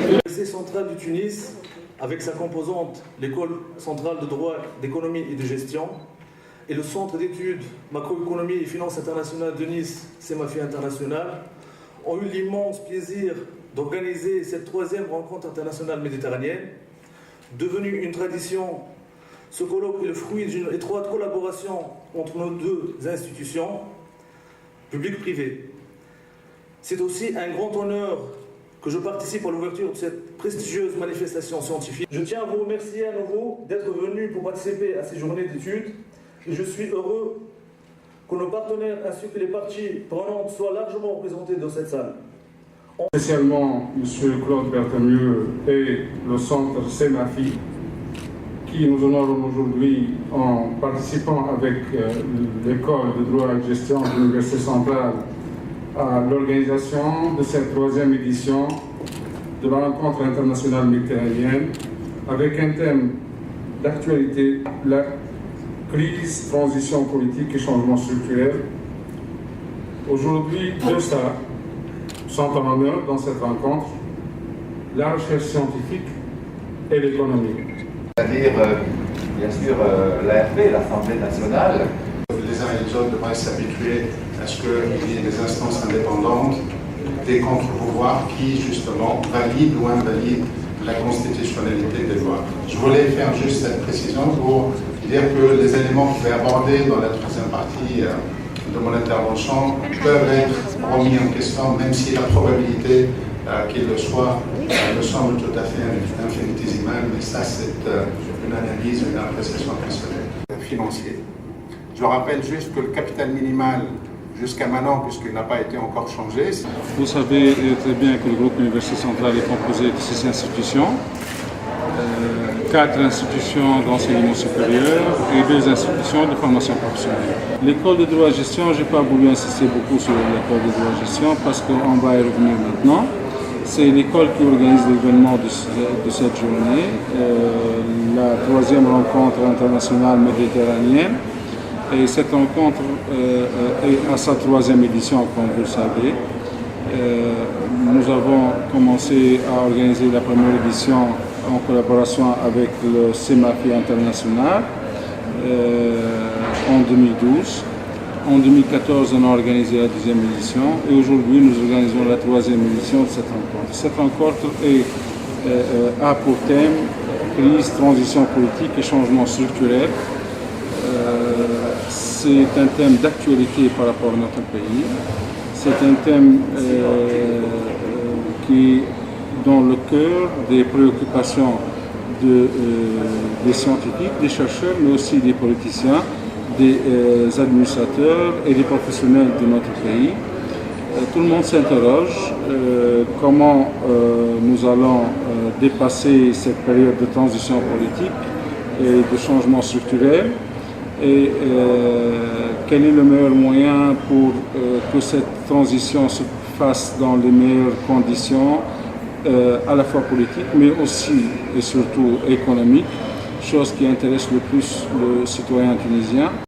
L'Université centrale du Tunis, avec sa composante, l'École centrale de droit, d'économie et de gestion, et le Centre d'études macroéconomie et finances internationales de Nice, CEMAFI International, ont eu l'immense plaisir d'organiser cette troisième rencontre internationale méditerranéenne. Devenue une tradition, ce colloque est le fruit d'une étroite collaboration entre nos deux institutions, publiques-privées. C'est aussi un grand honneur que je participe à l'ouverture de cette prestigieuse manifestation scientifique. Je tiens à vous remercier à nouveau d'être venus pour participer à ces journées d'études et je suis heureux que nos partenaires ainsi que les parties prenantes soient largement représentés dans cette salle. Spécialement M. Claude Berthemieux et le centre CEMAFI qui nous honorent aujourd'hui en participant avec l'école de droit et de gestion de l'Université centrale à l'organisation de cette troisième édition de la rencontre internationale méditerranéenne avec un thème d'actualité, la crise, transition politique et changement structurel. Aujourd'hui, deux stars sont en honneur dans cette rencontre, la recherche scientifique et l'économie. C'est-à-dire, bien sûr, l'AFP, l'Assemblée nationale. Les uns et les autres devraient s'habituer à ce qu'il y ait des instances indépendantes, des contre-pouvoirs qui, justement, valident ou invalident la constitutionnalité des lois. Je voulais faire juste cette précision pour dire que les éléments que je vais aborder dans la troisième partie de mon intervention peuvent être remis en question, même si la probabilité qu'il le soit me semble tout à fait infinitésimale, mais ça c'est une analyse, une appréciation personnelle. Financier. Je rappelle juste que le capital minimal jusqu'à maintenant, puisqu'il n'a pas été encore changé. Vous savez très bien que le groupe Université centrale est composé de 6 institutions, 4 institutions d'enseignement supérieur et 2 institutions de formation professionnelle. L'école de droit et gestion, je n'ai pas voulu insister beaucoup sur l'école de droit et gestion parce qu'on va y revenir maintenant. C'est l'école qui organise l'événement de cette journée, la troisième rencontre internationale méditerranéenne. Et cette rencontre est à sa troisième édition, comme vous le savez. Nous avons commencé à organiser la première édition en collaboration avec le CEMAFI International en 2012. En 2014, on a organisé la deuxième édition et aujourd'hui, nous organisons la troisième édition de cette rencontre. Cette rencontre a pour thème crise, transition politique et changement structurel. C'est un thème d'actualité par rapport à notre pays. C'est un thème qui est dans le cœur des préoccupations des scientifiques, des chercheurs, mais aussi des politiciens, des administrateurs et des professionnels de notre pays. Tout le monde s'interroge comment nous allons dépasser cette période de transition politique et de changement structurel et quel est le meilleur moyen pour que cette transition se fasse dans les meilleures conditions à la fois politiques mais aussi et surtout économiques, chose qui intéresse le plus le citoyen tunisien.